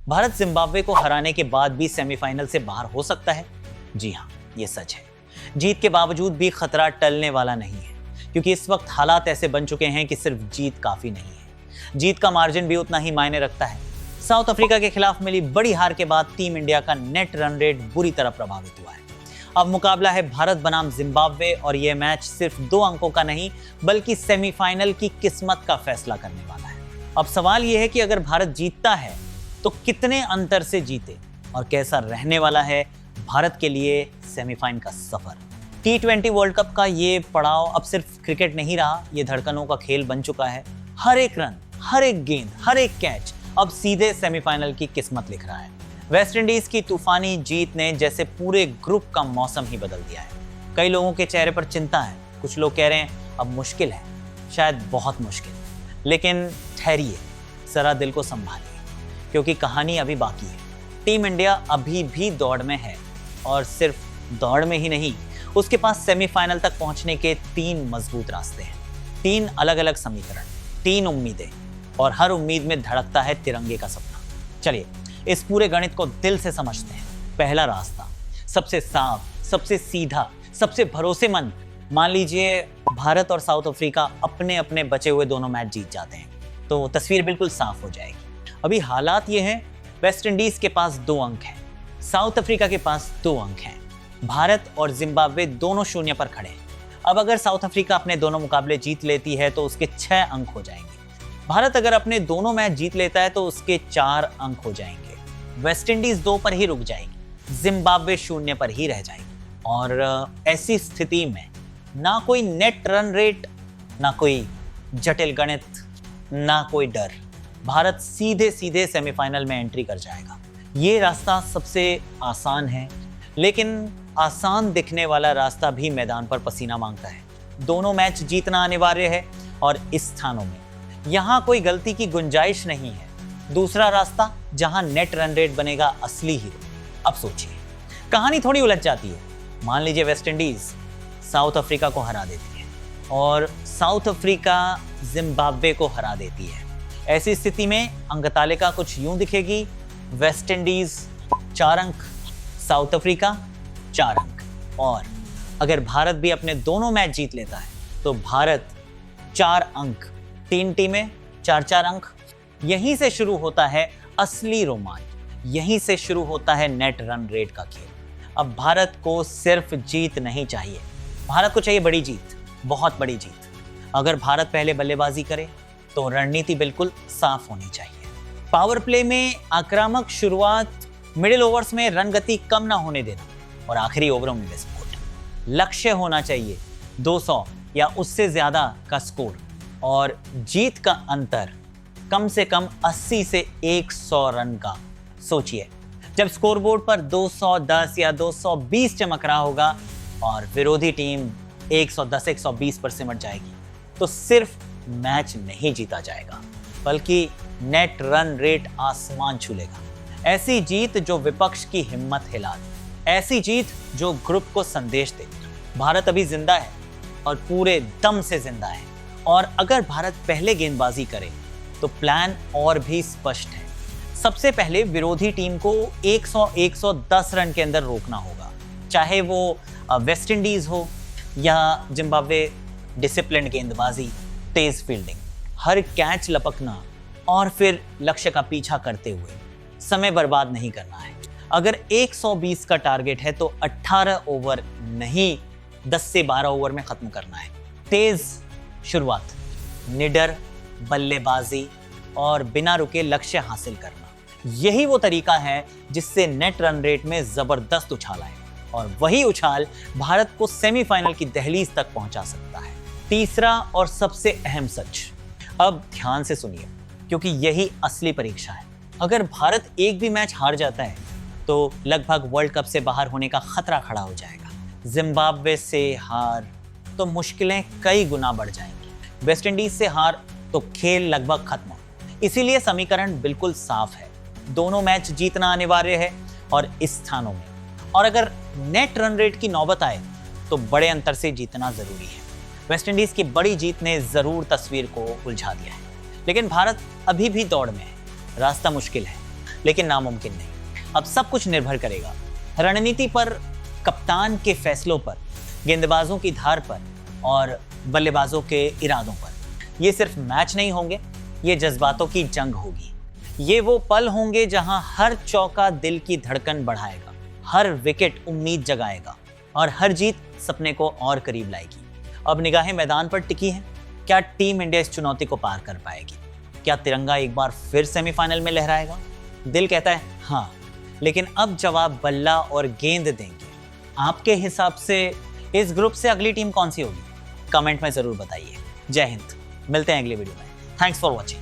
Bharat Zimbabwe को हराने के बाद भी सेमीफाइनल से बाहर हो सकता है। जी हाँ, ये सच है। जीत के बावजूद भी खतरा टलने वाला नहीं है, क्योंकि इस वक्त हालात ऐसे बन चुके हैं कि सिर्फ जीत काफी नहीं है, जीत का मार्जिन भी उतना ही मायने रखता है। साउथ अफ्रीका के खिलाफ मिली बड़ी हार के बाद टीम इंडिया का नेट रन रेट बुरी तरह प्रभावित हुआ है। अब मुकाबला है भारत बनाम जिम्बाब्वे और यह मैच सिर्फ 2 अंकों का नहीं बल्कि सेमीफाइनल की किस्मत का फैसला करने वाला है। अब सवाल यह है कि अगर भारत जीतता है तो कितने अंतर से जीते और कैसा रहने वाला है भारत के लिए सेमीफाइनल का सफर। T20 वर्ल्ड कप का ये पड़ाव अब सिर्फ क्रिकेट नहीं रहा, ये धड़कनों का खेल बन चुका है। हर एक रन, हर एक गेंद, हर एक कैच अब सीधे सेमीफाइनल की किस्मत लिख रहा है। वेस्ट इंडीज की तूफानी जीत ने जैसे पूरे ग्रुप का मौसम ही बदल दिया है। कई लोगों के चेहरे पर चिंता है, कुछ लोग कह रहे हैं अब मुश्किल है, शायद बहुत मुश्किल। लेकिन ठहरिए, जरा दिल को संभालिए, क्योंकि कहानी अभी बाकी है। टीम इंडिया अभी भी दौड़ में है और सिर्फ दौड़ में ही नहीं, उसके पास सेमीफाइनल तक पहुंचने के 3 मजबूत रास्ते हैं, 3 अलग अलग समीकरण, 3 उम्मीदें, और हर उम्मीद में धड़कता है तिरंगे का सपना। चलिए इस पूरे गणित को दिल से समझते हैं। पहला रास्ता सबसे साफ, सबसे सीधा, सबसे भरोसेमंद। मान लीजिए भारत और साउथ अफ्रीका अपने अपने बचे हुए दोनों मैच जीत जाते हैं तो तस्वीर बिल्कुल साफ हो जाएगी। अभी हालात ये हैं, वेस्ट इंडीज के पास 2 अंक हैं, साउथ अफ्रीका के पास 2 अंक हैं, भारत और जिम्बाब्वे दोनों 0 पर खड़े हैं। अब अगर साउथ अफ्रीका अपने दोनों मुकाबले जीत लेती है तो उसके 6 अंक हो जाएंगे। भारत अगर अपने दोनों मैच जीत लेता है तो उसके 4 अंक हो जाएंगे। वेस्ट इंडीज 2 पर ही रुक जाएगी, जिम्बाब्वे 0 पर ही रह जाएगी। और ऐसी स्थिति में ना कोई नेट रन रेट, ना कोई जटिल गणित, ना कोई डर, भारत सीधे सीधे सेमीफाइनल में एंट्री कर जाएगा। ये रास्ता सबसे आसान है, लेकिन आसान दिखने वाला रास्ता भी मैदान पर पसीना मांगता है। दोनों मैच जीतना अनिवार्य है और इस स्थानों में यहाँ कोई गलती की गुंजाइश नहीं है। दूसरा रास्ता जहां नेट रन रेट बनेगा असली हीरो। अब सोचिए, कहानी थोड़ी उलझ जाती है। मान लीजिए वेस्ट इंडीज साउथ अफ्रीका को हरा देती है और साउथ अफ्रीका जिम्बाब्वे को हरा देती है। ऐसी स्थिति में अंक तालिका कुछ यूं दिखेगी, वेस्ट इंडीज 4 अंक, साउथ अफ्रीका 4 अंक, और अगर भारत भी अपने दोनों मैच जीत लेता है तो भारत 4 अंक, 3 टीमें 4-4 अंक। यहीं से शुरू होता है असली रोमांच, यहीं से शुरू होता है नेट रन रेट का खेल। अब भारत को सिर्फ जीत नहीं चाहिए, भारत को चाहिए बड़ी जीत, बहुत बड़ी जीत। अगर भारत पहले बल्लेबाजी करे तो रणनीति बिल्कुल साफ होनी चाहिए। पावर प्ले में आक्रामक शुरुआत, मिडिल ओवर्स में रन गति कम ना होने देना और आखिरी ओवरों में विस्फोट। लक्ष्य होना चाहिए 200 या उससे ज्यादा का स्कोर और जीत का अंतर कम से कम 80 से 100 रन का। सोचिए, जब स्कोरबोर्ड पर 210 या 220 चमक रहा होगा और विरोधी टीम 110-120 पर सिमट जाएगी तो सिर्फ मैच नहीं जीता जाएगा बल्कि नेट रन रेट आसमान छू लेगा। ऐसी जीत जो विपक्ष की हिम्मत हिला दे, ऐसी जीत जो ग्रुप को संदेश दे भारत अभी जिंदा है और पूरे दम से जिंदा है। और अगर भारत पहले गेंदबाजी करे तो प्लान और भी स्पष्ट है। सबसे पहले विरोधी टीम को 100-110 रन के अंदर रोकना होगा, चाहे वो वेस्ट इंडीज हो या जिम्बाब्वे। डिसिप्लिन गेंदबाजी, तेज फील्डिंग, हर कैच लपकना और फिर लक्ष्य का पीछा करते हुए समय बर्बाद नहीं करना है। अगर 120 का टारगेट है तो 18 ओवर नहीं 10 से 12 ओवर में खत्म करना है। तेज शुरुआत, निडर बल्लेबाजी और बिना रुके लक्ष्य हासिल करना, यही वो तरीका है जिससे नेट रन रेट में जबरदस्त उछाल आए और वही उछाल भारत को सेमीफाइनल की दहलीज तक पहुंचा सकता है। तीसरा और सबसे अहम सच, अब ध्यान से सुनिए क्योंकि यही असली परीक्षा है। अगर भारत एक भी मैच हार जाता है तो लगभग वर्ल्ड कप से बाहर होने का खतरा खड़ा हो जाएगा। जिम्बाब्वे से हार तो मुश्किलें कई गुना बढ़ जाएंगी, वेस्ट इंडीज से हार तो खेल लगभग खत्म। इसीलिए समीकरण बिल्कुल साफ है, दोनों मैच जीतना अनिवार्य है और इस स्थानों में। और अगर नेट रन रेट की नौबत आए तो बड़े अंतर से जीतना जरूरी है। वेस्ट इंडीज की बड़ी जीत ने जरूर तस्वीर को उलझा दिया है, लेकिन भारत अभी भी दौड़ में है। रास्ता मुश्किल है, लेकिन नामुमकिन नहीं। अब सब कुछ निर्भर करेगा रणनीति पर, कप्तान के फैसलों पर, गेंदबाजों की धार पर और बल्लेबाजों के इरादों पर। ये सिर्फ मैच नहीं होंगे, ये जज्बातों की जंग होगी। ये वो पल होंगे जहां हर चौका दिल की धड़कन बढ़ाएगा, हर विकेट उम्मीद जगाएगा और हर जीत सपने को और करीब लाएगी। अब निगाहें मैदान पर टिकी हैं। क्या टीम इंडिया इस चुनौती को पार कर पाएगी? क्या तिरंगा एक बार फिर सेमीफाइनल में लहराएगा? दिल कहता है हाँ, लेकिन अब जवाब बल्ला और गेंद देंगे। आपके हिसाब से इस ग्रुप से अगली टीम कौन सी होगी? कमेंट में जरूर बताइए। जय हिंद, मिलते हैं अगली वीडियो में। Thanks for watching.